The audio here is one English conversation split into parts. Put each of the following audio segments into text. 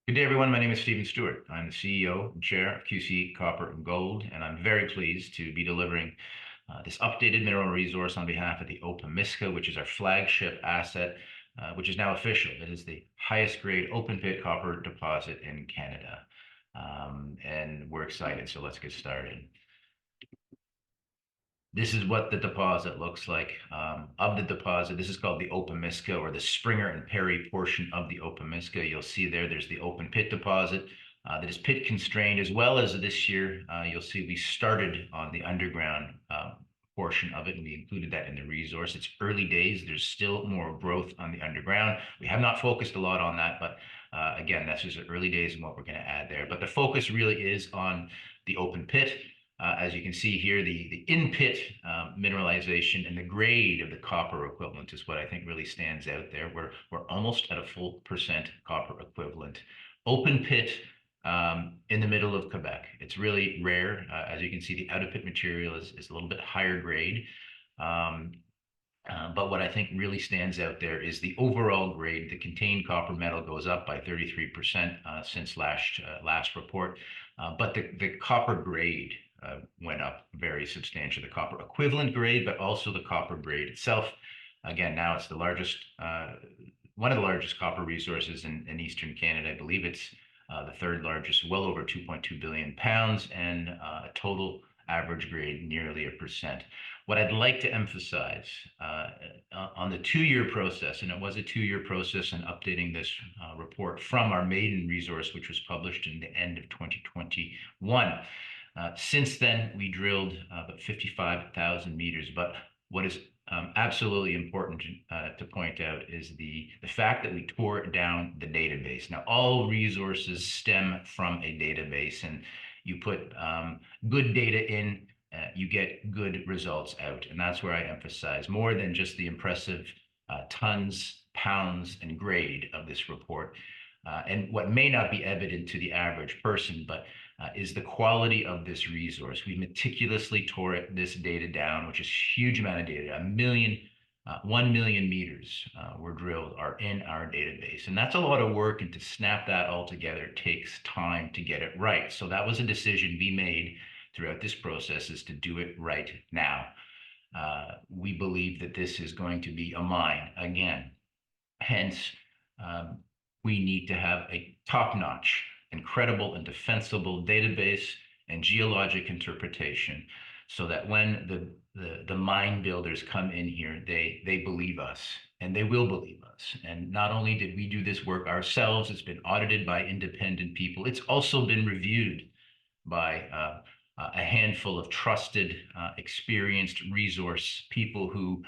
Good day, everyone. My name is Stephen Stewart. I'm the CEO and Chair of QC Copper and Gold, and I'm very pleased to be delivering this updated mineral resource on behalf of the Opemiska, which is our flagship asset, which is now official. It is the highest grade open pit copper deposit in Canada. And we're excited, so let's get started. This is what the deposit looks like. Of the deposit, this is called the Opemiska, or the Springer and Perry portion of the Opemiska. You'll see there's the open pit deposit that is pit constrained, as well as this year, you'll see we started on the underground portion of it, and we included that in the resource. It's early days. There's still more growth on the underground. We have not focused a lot on that, but again, that's just the early days and what we're going to add there. But the focus really is on the open pit. As you can see here, the in-pit mineralization and the grade of the copper equivalent is what I think really stands out there. We're almost at a full percent copper equivalent. Open pit in the middle of Quebec. It's really rare. As you can see, the out-of-pit material is a little bit higher grade. But what I think really stands out there is the overall grade. The contained copper metal goes up by 33% since last report. But the copper grade went up very substantially. The copper equivalent grade, but also the copper grade itself. Again, now it's the largest, one of the largest copper resources in Eastern Canada. I believe it's the third largest, well over 2.2 billion pounds, and a total average grade nearly 1%. What I'd like to emphasize on the 2-year process, and it was a 2-year process in updating this report from our maiden resource, which was published in the end of 2021. Since then, we drilled about 55,000 meters. But what is absolutely important to point out is the fact that we tore down the database. Now, all resources stem from a database, and you put good data in, you get good results out. And that's where I emphasize more than just the impressive tons, pounds, and grade of this report. And what may not be evident to the average person, but is the quality of this resource. We meticulously tore this data down, which is a huge amount of data. 1 million meters were drilled are in our database. And that's a lot of work. And to snap that all together takes time to get it right. So that was a decision we made throughout this process, is to do it right now. We believe that this is going to be a mine again. Hence, we need to have a top-notch, incredible and defensible database and geologic interpretation, so that when the mine builders come in here, they believe us, and they will believe us. And not only did we do this work ourselves, it's been audited by independent people. It's also been reviewed by a handful of trusted, experienced resource people who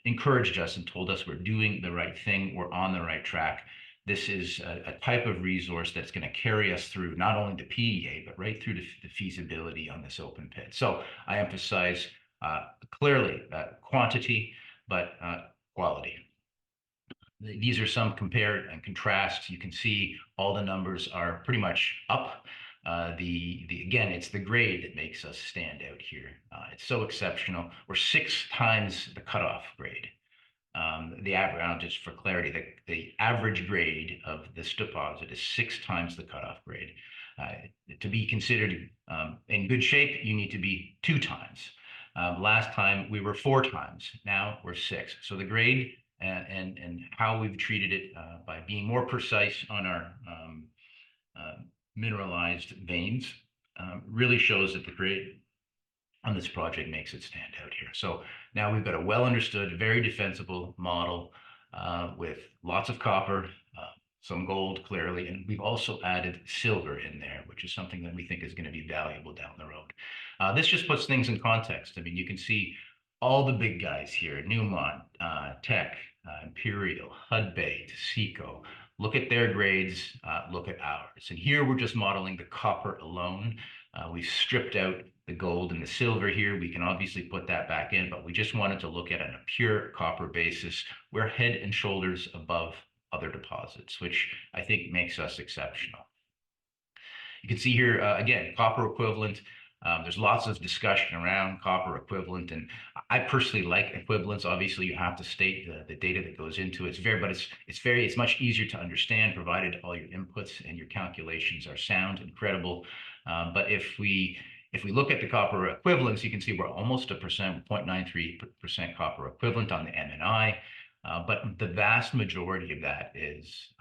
encouraged us and told us we're doing the right thing, we're on the right track. This is a type of resource that's going to carry us through not only the PEA, but right through the feasibility on this open pit. So I emphasize clearly quantity, but quality. These are some compare and contrast. You can see all the numbers are pretty much up. Again, it's the grade that makes us stand out here. It's so exceptional. We're 6 times the cutoff grade. The average, just for clarity, the average grade of this deposit is 6 times the cutoff grade. To be considered in good shape, you need to be 2 times. Last time we were 4 times. Now we're 6. So the grade and how we've treated it by being more precise on our mineralized veins really shows that the grade on this project makes it stand out here. So now we've got a well understood, very defensible model with lots of copper, some gold clearly, and we've also added silver in there, which is something that we think is going to be valuable down the road. This just puts things in context. I mean, you can see all the big guys here: Newmont, Teck, Imperial, Hudbay, Taseko. Look at their grades, look at ours. And here we're just modeling the copper alone. We've stripped out the gold and the silver here. We can obviously put that back in, but we just wanted to look at it on a pure copper basis. We're head and shoulders above other deposits, which I think makes us exceptional. You can see here, again, copper equivalent. There's lots of discussion around copper equivalent, and I personally like equivalence. Obviously, you have to state the data that goes into it. It's much easier to understand, provided all your inputs and your calculations are sound and credible. But if we look at the copper equivalents, you can see we're almost a percent, 0.93% copper equivalent on the MNI, but the vast majority of that is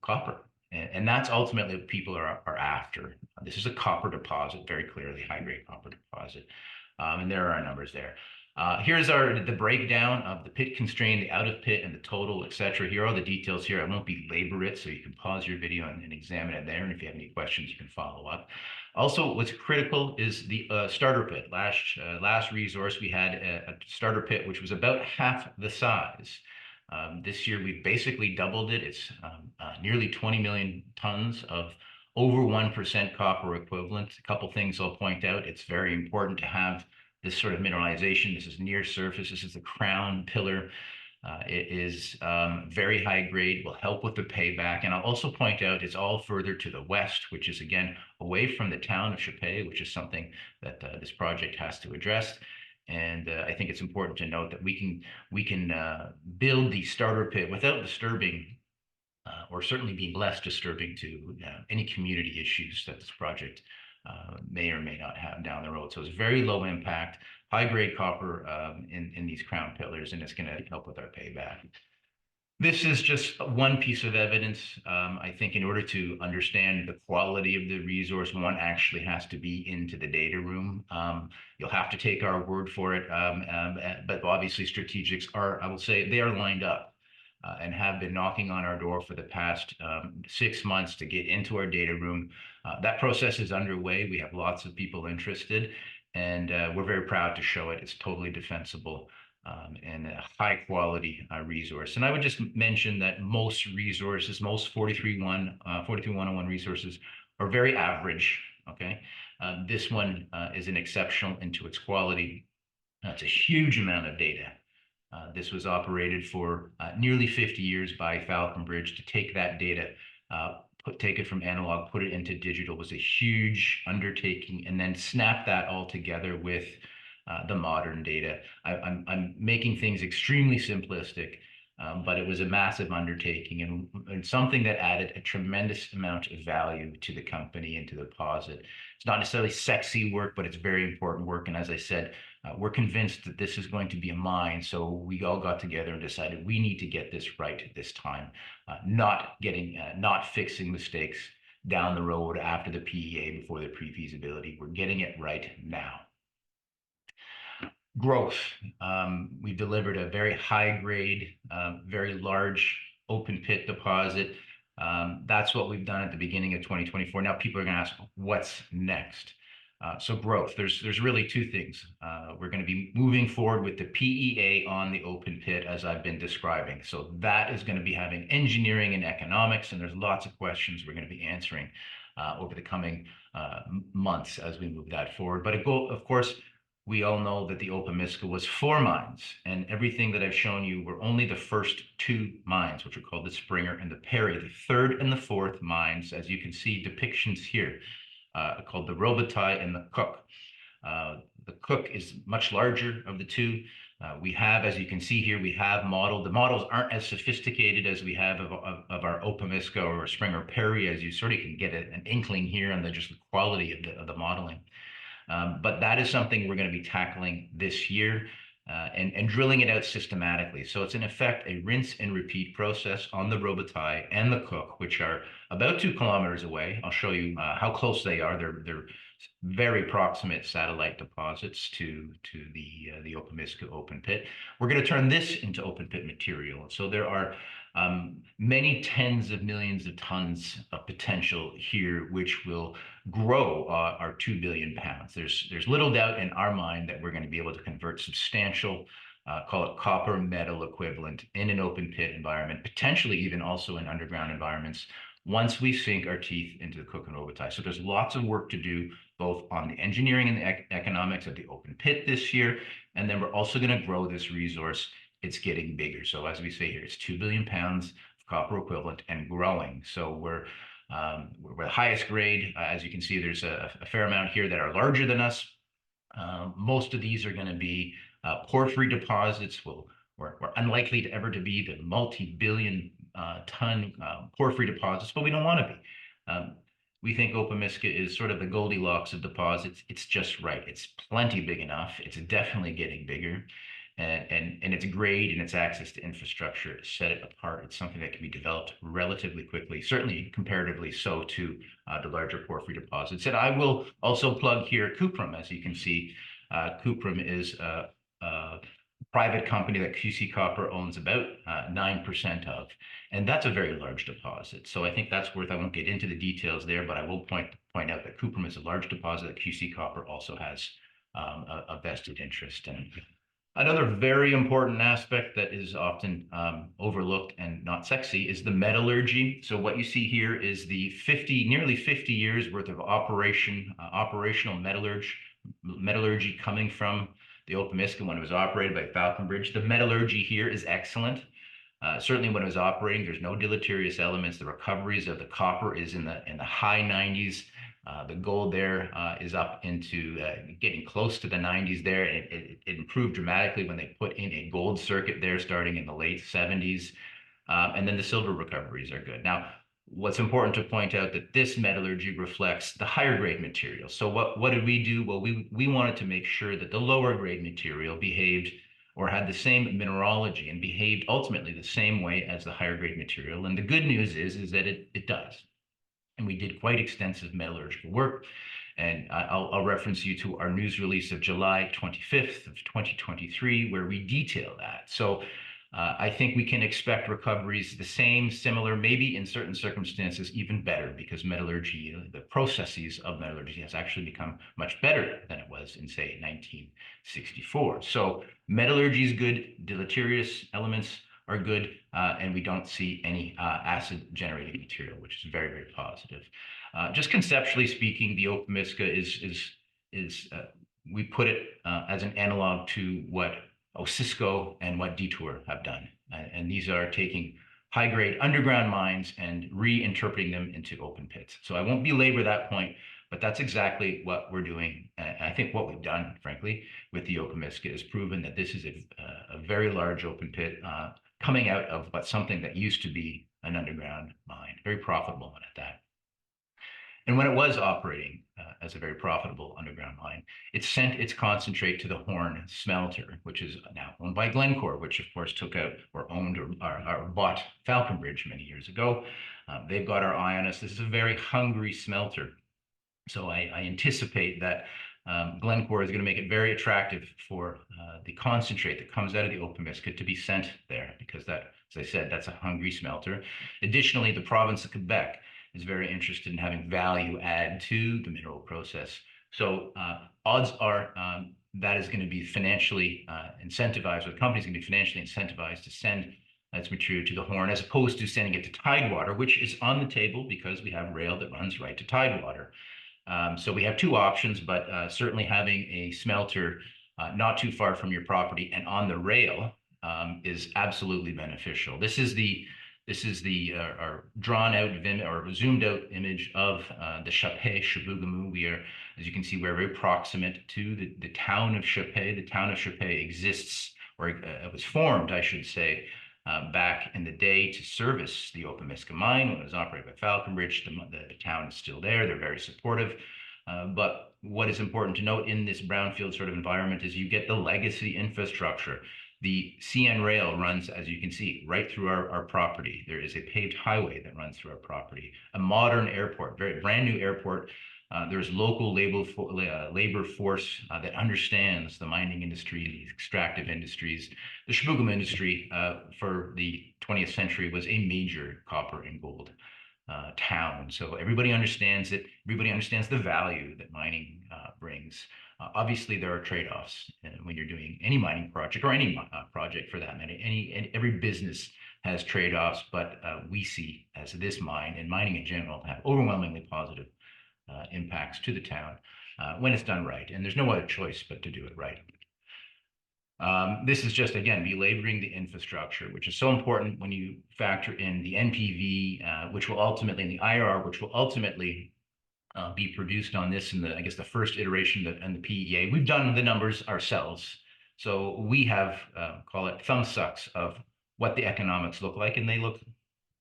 copper. And that's ultimately what people are after. This is a copper deposit, very clearly high-grade copper deposit. And there are our numbers there. Here's the breakdown of the pit constraint, the out of pit, and the total, et cetera. Here are all the details here. I won't belabor it, so you can pause your video and examine it there. And if you have any questions, you can follow up. Also, what's critical is the starter pit. Last resource, we had a starter pit, which was about half the size. This year, we've basically doubled it. It's nearly 20 million tons of over 1% copper equivalent. A couple things I'll point out. It's very important to have this sort of mineralization. This is near surface. This is the crown pillar. It is very high grade, will help with the payback. And I'll also point out it's all further to the west, which is, again, away from the town of Chapet, which is something that this project has to address. And I think it's important to note that we can build the starter pit without disturbing, or certainly being less disturbing to any community issues that this project may or may not have down the road. So it's very low impact, high grade copper in these crown pillars, and it's going to help with our payback. This is just one piece of evidence. I think in order to understand the quality of the resource, one actually has to be into the data room. You'll have to take our word for it. But obviously strategics are, I will say, they are lined up and have been knocking on our door for the past 6 months to get into our data room. That process is underway. We have lots of people interested, and we're very proud to show it. It's totally defensible. And a high quality resource. And I would just mention that most resources, most 43101 resources are very average, okay? This one is an exceptional into its quality. It's a huge amount of data. This was operated for nearly 50 years by Falconbridge. To take that data, take it from analog, put it into digital was a huge undertaking, and then snap that all together with the modern data. I'm making things extremely simplistic, but it was a massive undertaking and something that added a tremendous amount of value to the company and to the deposit. It's not necessarily sexy work, but it's very important work. And as I said, we're convinced that this is going to be a mine. So we all got together and decided we need to get this right at this time, not fixing mistakes down the road after the PEA before the pre-feasibility. We're getting it right now. Growth. We delivered a very high grade, very large open pit deposit. That's what we've done at the beginning of 2024. Now people are going to ask, what's next? So growth, there's really two things. We're going to be moving forward with the PEA on the open pit as I've been describing. So that is going to be having engineering and economics, and there's lots of questions we're going to be answering over the coming months as we move that forward. But of course, we all know that the Opemiska was 4 mines, and everything that I've shown you were only the first 2 mines, which are called the Springer and the Perry. The third and the fourth mines, as you can see depictions here, called the Robitaille and the Cook. The Cook is much larger of the two. We have, as you can see here, we have modeled. The models aren't as sophisticated as we have of our Opemiska or Springer Perry, as you sort of can get an inkling here on just the quality of the modeling. But that is something we're going to be tackling this year and drilling it out systematically. So it's in effect a rinse and repeat process on the Robitaille and the Cook, which are about 2 kilometers away. I'll show you how close they are. They're very proximate satellite deposits to the Opemiska open pit. We're going to turn this into open pit material. So there are many tens of millions of tons of potential here, which will grow our 2 billion pounds. There's little doubt in our mind that we're going to be able to convert substantial, call it copper metal equivalent, in an open pit environment, potentially even also in underground environments, once we sink our teeth into the Cook and Robitaille. So there's lots of work to do, both on the engineering and the economics of the open pit this year, and then we're also going to grow this resource. It's getting bigger. So as we say here, it's 2 billion pounds of copper equivalent and growing. So we're We're the highest grade. As you can see, there's a fair amount here that are larger than us. Most of these are going to be porphyry deposits. We're unlikely to ever to be the multi-billion ton porphyry deposits, but we don't want to be. We think Opemiska is sort of the Goldilocks of deposits. It's just right. It's plenty big enough. It's definitely getting bigger. And its grade and its access to infrastructure set it apart. It's something that can be developed relatively quickly, certainly comparatively so to the larger porphyry deposits. And I will also plug here Cuprum. As you can see, Cuprum is a private company that QC Copper owns about 9% of, and that's a very large deposit. So I think that's worth, I won't get into the details there, but I will point out that Cuprum is a large deposit that QC Copper also has a vested interest in. Another very important aspect that is often overlooked and not sexy is the metallurgy. So what you see here is the nearly 50 years worth of operational metallurgy coming from the Opemiska when it was operated by Falconbridge. The metallurgy here is excellent. Certainly when it was operating, there's no deleterious elements. The recoveries of the copper is in the high 90s. The gold there is up into getting close to the 90s there. It improved dramatically when they put in a gold circuit there starting in the late 70s. And then the silver recoveries are good. Now, what's important to point out that this metallurgy reflects the higher grade material. So what did we do? Well, we wanted to make sure that the lower grade material behaved or had the same mineralogy and behaved ultimately the same way as the higher grade material. And the good news is that it does. And we did quite extensive metallurgical work. And I'll reference you to our news release of July 25th of 2023, where we detail that. So I think we can expect recoveries the same, similar, maybe in certain circumstances, even better, because metallurgy, the processes of metallurgy has actually become much better than it was in, say, 1964. So metallurgy is good, deleterious elements are good, and we don't see any acid generating material, which is very, very positive. Just conceptually speaking, the Opemiska is we put it as an analog to what Osisko and what Detour have done. And these are taking high-grade underground mines and reinterpreting them into open pits. So I won't belabor that point, but that's exactly what we're doing. And I think what we've done, frankly, with the Opemiska is proven that this is a very large open pit coming out of something that used to be an underground mine, very profitable one at that. And when it was operating as a very profitable underground mine, it sent its concentrate to the Horn Smelter, which is now owned by Glencore, which of course took out or owned or bought Falconbridge many years ago. They've got our eye on us. This is a very hungry smelter. So I anticipate that Glencore is going to make it very attractive for the concentrate that comes out of the Opemiska to be sent there, because that, as I said, that's a hungry smelter. Additionally, the province of Quebec is very interested in having value add to the mineral process. So odds are that is going to be financially incentivized, or the company is going to be financially incentivized to send its material to the Horn, as opposed to sending it to Tidewater, which is on the table because we have rail that runs right to Tidewater. So we have two options, but certainly having a smelter not too far from your property and on the rail is absolutely beneficial. This is the our drawn out or zoomed out image of the Chapet Chibougamau. We are, as you can see, we're very proximate to the town of Chapet. The town of Chapet exists, or it was formed, I should say, back in the day to service the Opemiska mine when it was operated by Falconbridge. The town is still there. They're very supportive. But what is important to note in this brownfield sort of environment is you get the legacy infrastructure. The CN rail runs, as you can see, right through our property. There is a paved highway that runs through our property. A modern airport, very brand new airport. There's local labor force that understands the mining industry, the extractive industries. The Chibougamau industry for the 20th century was a major copper and gold town. So everybody understands it. Everybody understands the value that mining brings. Obviously, there are trade-offs when you're doing any mining project, or any project for that matter. Every business has trade-offs, but we see, as this mine and mining in general, have overwhelmingly positive impacts to the town when it's done right. And there's no other choice but to do it right. This is just, again, belaboring the infrastructure, which is so important when you factor in the NPV, which will ultimately, and the IRR, which will ultimately be produced on this in the, I guess, the first iteration and the PEA. We've done the numbers ourselves. So we have, call it thumb sucks of what the economics look like, and they look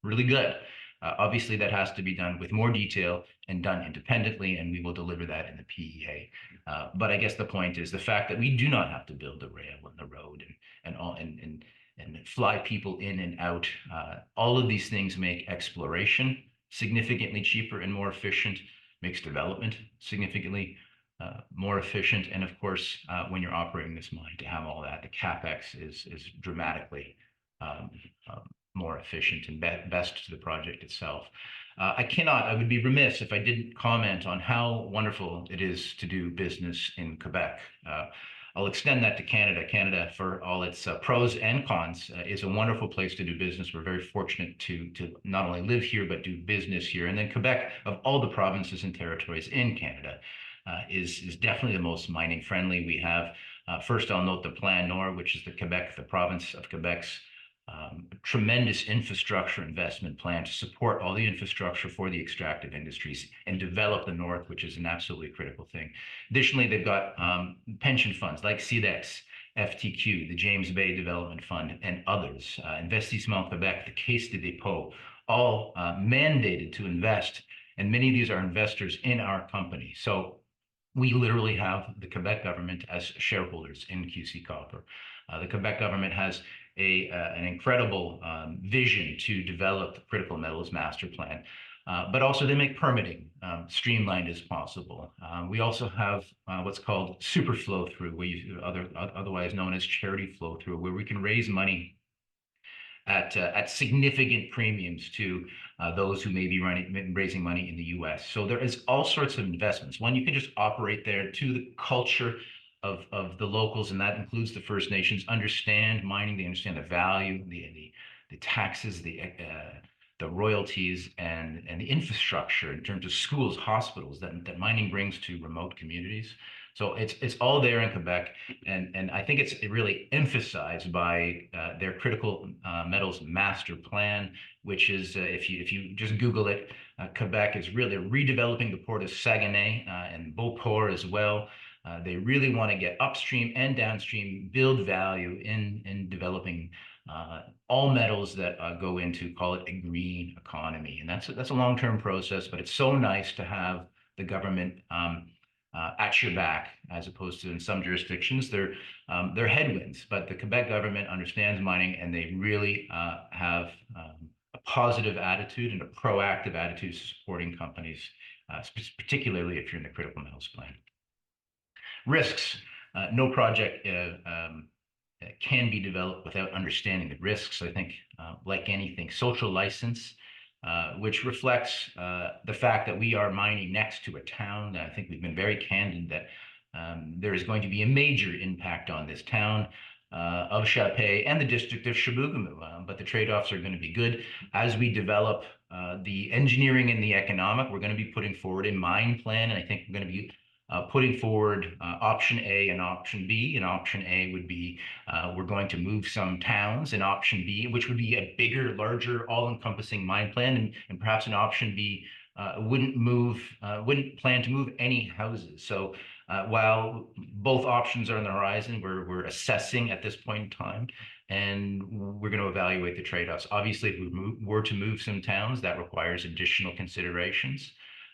really good. Obviously, that has to be done with more detail and done independently, and we will deliver that in the PEA. But I guess the point is the fact that we do not have to build the rail and the road and fly people in and out. All of these things make exploration significantly cheaper and more efficient, makes development significantly more efficient. And of course, when you're operating this mine, to have all that, the capex is dramatically um, more efficient and best to the project itself. I would be remiss if I didn't comment on how wonderful it is to do business in Quebec. I'll extend that to Canada. Canada, for all its pros and cons, is a wonderful place to do business. We're very fortunate to not only live here, but do business here. And then Quebec, of all the provinces and territories in Canada, is definitely the most mining friendly. We have, first I'll note the Plan Nord, which is the province of Quebec's tremendous infrastructure investment plan to support all the infrastructure for the extractive industries and develop the North, which is an absolutely critical thing. Additionally, they've got pension funds like CEDEX, FTQ, the James Bay Development Fund, and others, Investissement Quebec, the Caisse de dépôt, all mandated to invest. And many of these are investors in our company. So we literally have the Quebec government as shareholders in QC Copper. The Quebec government has an incredible vision to develop the critical metals master plan, but also they make permitting streamlined as possible. We also have what's called super flow through, otherwise known as charity flow through, where we can raise money at significant premiums to those who may be raising money in the US. So there is all sorts of investments. One, you can just operate there. Two, the culture of the locals, and that includes the First Nations, understand mining. They understand the value, the taxes, the royalties, and the infrastructure in terms of schools, hospitals that mining brings to remote communities. So it's all there in Quebec, and I think it's really emphasized by their critical metals master plan, which is if you just Google it, Quebec is really redeveloping the port of Saguenay and Beauport as well. They really want to get upstream and downstream, build value in developing all metals that go into, call it, a green economy, and that's a long-term process. But it's so nice to have the government at your back, as opposed to in some jurisdictions they're headwinds. But the Quebec government understands mining, and they really have a positive attitude and a proactive attitude to supporting companies, particularly if you're in the critical metals plan. Risks. No project can be developed without understanding the risks. I think, like anything, social license, which reflects the fact that we are mining next to a town. I think we've been very candid that there is going to be a major impact on this town of Chapay and the district of Chibougamau, but the trade-offs are going to be good. As we develop the engineering and the economic, we're going to be putting forward a mine plan, and I think we're going to be putting forward option A and option B. And option A would be we're going to move some towns, and option B, which would be a bigger, larger, all-encompassing mine plan, and perhaps an option B wouldn't plan to move any houses. So while both options are on the horizon, we're assessing at this point in time, and we're going to evaluate the trade-offs. Obviously, if we were to move some towns, that requires additional considerations.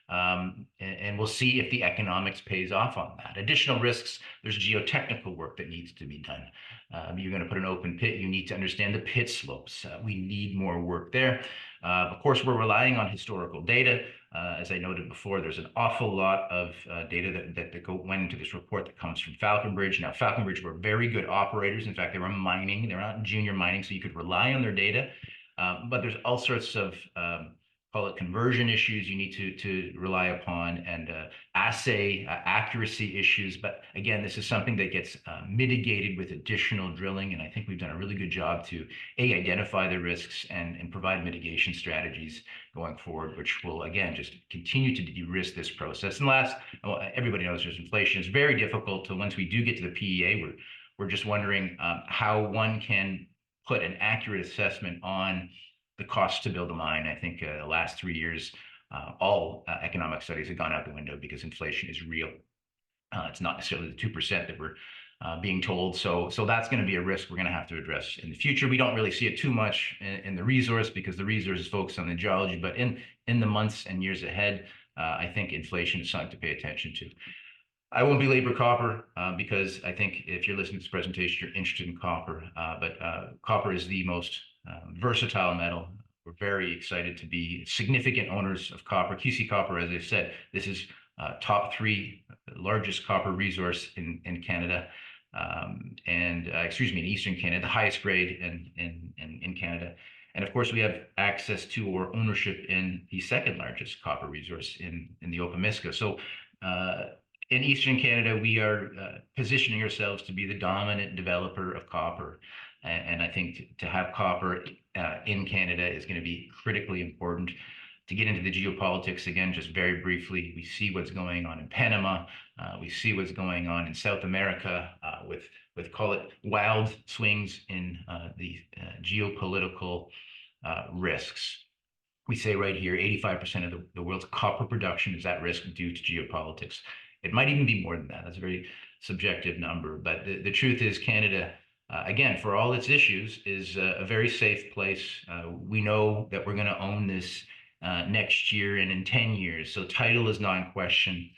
And we'll see if the economics pays off on that. Additional risks, there's geotechnical work that needs to be done. You're going to put an open pit, you need to understand the pit slopes. We need more work there. Of course, we're relying on historical data. As I noted before, there's an awful lot of data that went into this report that comes from Falconbridge. Now, Falconbridge were very good operators. In fact, they were mining. They're not junior mining, so you could rely on their data. But there's all sorts of call it conversion issues you need to rely upon, and assay accuracy issues. But again, this is something that gets mitigated with additional drilling, and I think we've done a really good job to identify the risks and provide mitigation strategies going forward, which will again just continue to de-risk this process. And last, well, everybody knows there's inflation. It's very difficult to, once we do get to the PEA, We're just wondering how one can put an accurate assessment on the cost to build a mine. I think the last 3 years, all economic studies have gone out the window because inflation is real. It's not necessarily the 2% that we're being told. So that's going to be a risk we're going to have to address in the future. We don't really see it too much in the resource because the resource is focused on the geology. But in the months and years ahead, I think inflation is something to pay attention to. I won't belabor copper because I think if you're listening to this presentation, you're interested in copper. But copper is the most versatile metal. We're very excited to be significant owners of copper. QC Copper, as I said, this is top three largest copper resource in Canada, and excuse me, in Eastern Canada, the highest grade in Canada. And of course, we have access to or ownership in the second largest copper resource in the Opemiska. So in Eastern Canada, we are positioning ourselves to be the dominant developer of copper. And I think to have copper in Canada is going to be critically important. To get into the geopolitics again, just very briefly, we see what's going on in Panama. We see what's going on in South America with call it wild swings in the geopolitical risks. We say right here, 85% of the world's copper production is at risk due to geopolitics. It might even be more than that. That's a very subjective number. But the truth is Canada, again, for all its issues, is a very safe place. We know that we're going to own this next year and in 10 years. So title is not in question.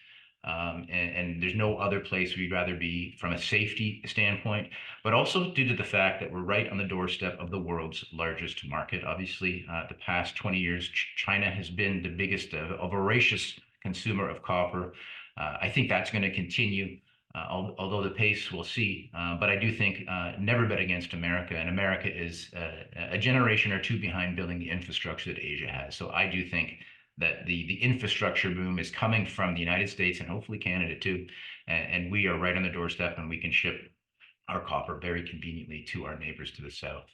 And there's no other place we'd rather be from a safety standpoint, but also due to the fact that we're right on the doorstep of the world's largest market. Obviously, the past 20 years, China has been the biggest, a voracious consumer of copper. I think that's going to continue, although the pace we'll see. But I do think never bet against America. And America is a generation or two behind building the infrastructure that Asia has. So I do think that the infrastructure boom is coming from the United States and hopefully Canada too. And we are right on the doorstep and we can ship our copper very conveniently to our neighbors to the south.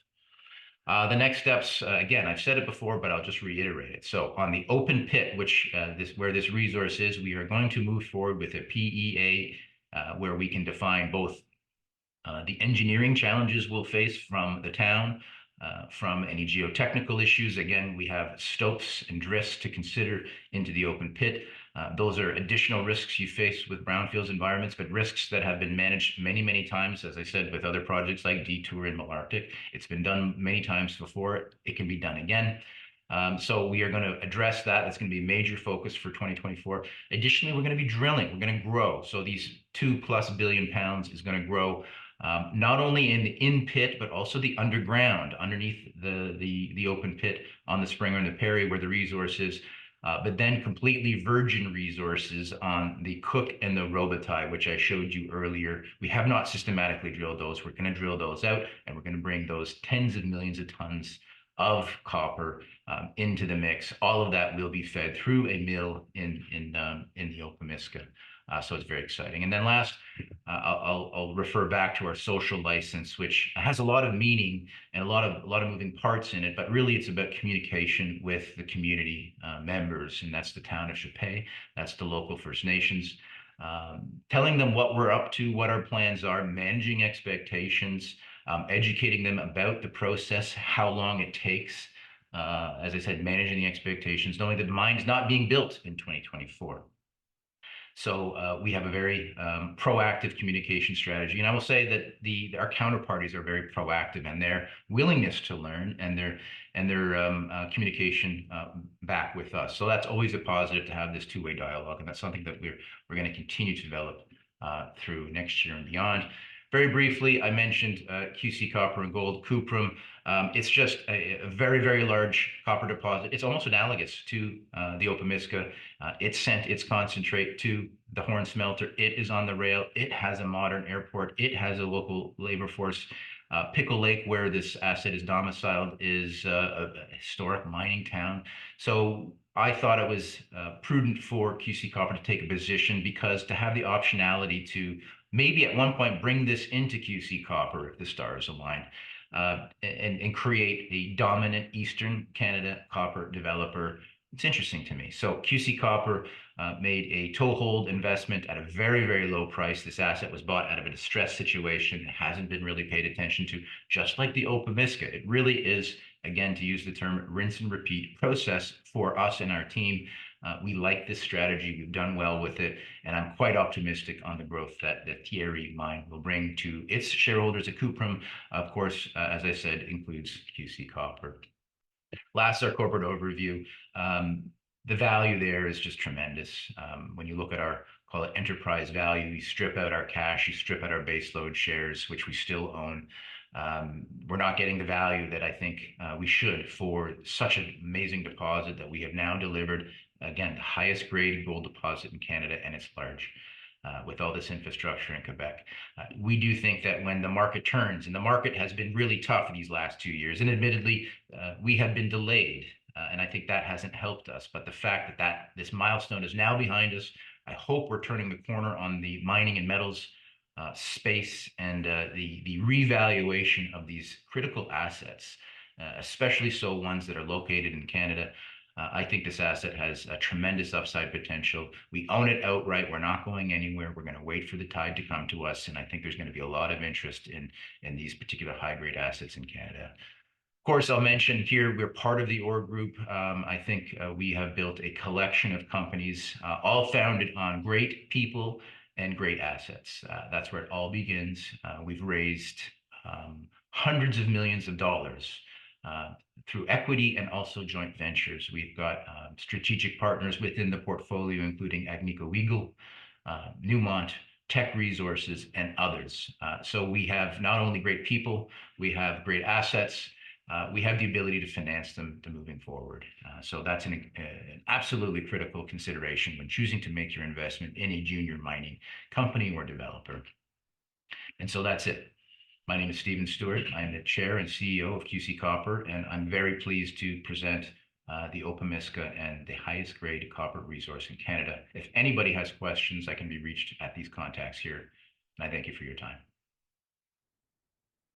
The next steps, again, I've said it before, but I'll just reiterate it. So on the open pit, which where this resource is, we are going to move forward with a PEA where we can define both the engineering challenges we'll face from the town, from any geotechnical issues. Again, we have stopes and drifts to consider into the open pit. Those are additional risks you face with brownfields environments, but risks that have been managed many, many times, as I said, with other projects like Detour and Malartic. It's been done many times before. It can be done again. So we are going to address that. That's going to be a major focus for 2024. Additionally, we're going to be drilling. We're going to grow. So these 2+ billion pounds is going to grow not only in the in-pit, but also the underground, underneath the open pit on the Springer and the Perry, where the resource is. But then completely virgin resources on the Cook and the Robitaille, which I showed you earlier. We have not systematically drilled those. We're going to drill those out, and we're going to bring those tens of millions of tons of copper into the mix. All of that will be fed through a mill in the Opemiska. So it's very exciting. And then last, I'll refer back to our social license, which has a lot of meaning and a lot of moving parts in it, but really it's about communication with the community members, and that's the town of Chapay, that's the local First Nations, telling them what we're up to, what our plans are, managing expectations, educating them about the process, how long it takes. As I said, managing the expectations, knowing that the mine is not being built in 2024. So we have a very proactive communication strategy. And I will say that our counterparties are very proactive in their willingness to learn and their communication back with us. So that's always a positive to have this two-way dialogue. And that's something that we're going to continue to develop through next year and beyond. Very briefly, I mentioned QC Copper and Gold, Cuprum. It's just a very, very large copper deposit. It's almost analogous to the Opemiska. It sent its concentrate to the Horn Smelter. It is on the rail. It has a modern airport. It has a local labor force. Pickle Lake, where this asset is domiciled, is a historic mining town. So I thought it was prudent for QC Copper to take a position, because to have the optionality to maybe at one point bring this into QC Copper if the stars align, and create a dominant Eastern Canada copper developer It's interesting to me. So QC Copper made a toehold investment at a very, very low price. This asset was bought out of a distressed situation. It hasn't been really paid attention to, just like the Opemiska. It really is, again, to use the term rinse and repeat process for us and our team. We like this strategy. We've done well with it, and I'm quite optimistic on the growth that the Thierry mine will bring to its shareholders at Cuprum. Of course, as I said, includes QC Copper. Last, our corporate overview. The value there is just tremendous. When you look at our, call it enterprise value, you strip out our cash, you strip out our baseload shares, which we still own. We're not getting the value that I think we should for such an amazing deposit that we have now delivered. Again, the highest grade gold deposit in Canada, and it's large. With all this infrastructure in Quebec. We do think that when the market turns, and the market has been really tough these last 2 years, and admittedly, we have been delayed, and I think that hasn't helped us. But the fact that this milestone is now behind us, I hope we're turning the corner on the mining and metals space and the revaluation of these critical assets, especially so ones that are located in Canada. I think this asset has a tremendous upside potential. We own it outright. We're not going anywhere. We're going to wait for the tide to come to us. And I think there's going to be a lot of interest in these particular high grade assets in Canada. Of course, I'll mention here we're part of the org group. I think we have built a collection of companies, all founded on great people and great assets. That's where it all begins. We've raised hundreds of millions of dollars through equity and also joint ventures. We've got strategic partners within the portfolio, including Agnico Eagle, Newmont, Teck Resources, and others. So we have not only great people, we have great assets, we have the ability to finance them to moving forward. So that's an absolutely critical consideration when choosing to make your investment in a junior mining company or developer. And so that's it. My name is Stephen Stewart. I'm the chair and CEO of QC Copper, and I'm very pleased to present the Opemiska and the highest grade copper resource in Canada. If anybody has questions, I can be reached at these contacts here. And I thank you for your time.